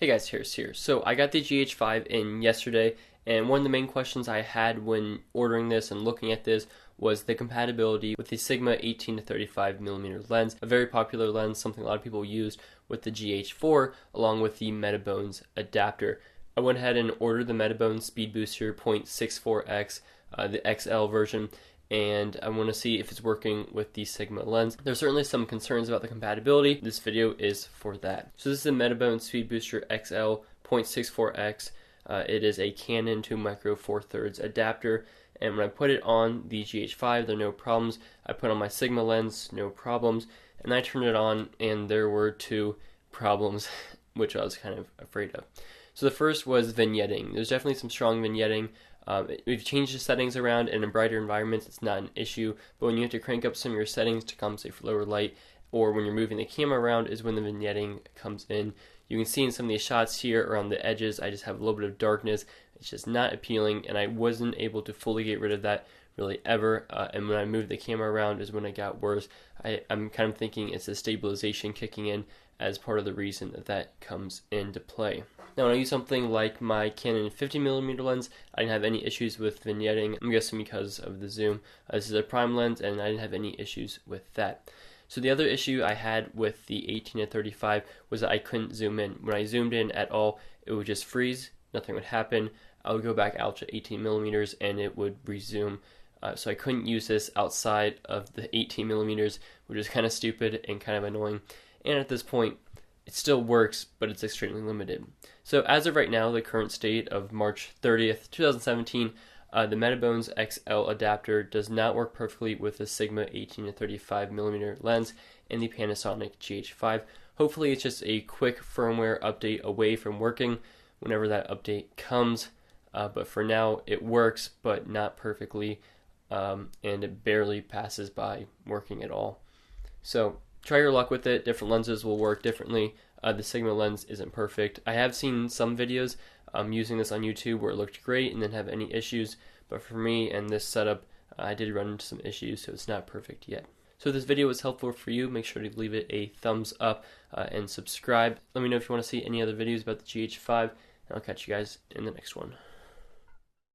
Hey guys, here's here. So I got the GH5 in yesterday, and one of the main questions I had when ordering this and looking at this was the compatibility with the Sigma 18 to 35 millimeter lens, a very popular lens, something a lot of people used with the GH4 along with the Metabones adapter. I went ahead and ordered the Metabones Speed Booster 0.64x, the XL version, and I want to see if it's working with the Sigma lens. There's certainly some concerns about the compatibility. This video is for that. So this is the Metabones Speed Booster XL 0.64x. It is a Canon 2 micro 4/3 adapter, and when I put it on the GH5, there are no problems. I put on my Sigma lens, no problems, and I turned it on and there were two problems which I was kind of afraid of. So the first was vignetting. There's definitely some strong vignetting. We've changed the settings around, and in brighter environments it's not an issue, but when you have to crank up some of your settings to compensate for lower light, or when you're moving the camera around, is when the vignetting comes in. You can see in some of these shots here around the edges, I just have a little bit of darkness. It's just not appealing, and I wasn't able to fully get rid of that really ever, and when I moved the camera around is when it got worse. I'm kind of thinking it's the stabilization kicking in as part of the reason that that comes into play. Now, when I use something like my Canon 50mm lens, I didn't have any issues with vignetting. I'm guessing because of the zoom. This is a prime lens, and I didn't have any issues with that. So the other issue I had with the 18 to 35 was that I couldn't zoom in. When I zoomed in at all, it would just freeze. Nothing would happen. I would go back out to 18mm, and it would resume. So I couldn't use this outside of the 18mm, which is kind of stupid and kind of annoying. And at this point, it still works, but it's extremely limited. So as of right now, the current state of March 30th, 2017, the Metabones XL adapter does not work perfectly with the Sigma 18 to 35mm lens and the Panasonic GH5. Hopefully it's just a quick firmware update away from working whenever that update comes. But for now, it works, but not perfectly, and it barely passes by working at all. So try your luck with it. Different lenses will work differently. The Sigma lens isn't perfect. I have seen some videos using this on YouTube where it looked great and didn't have any issues, but for me and this setup, I did run into some issues, so it's not perfect yet. So if this video was helpful for you, make sure to leave it a thumbs up and subscribe. Let me know if you want to see any other videos about the GH5, and I'll catch you guys in the next one.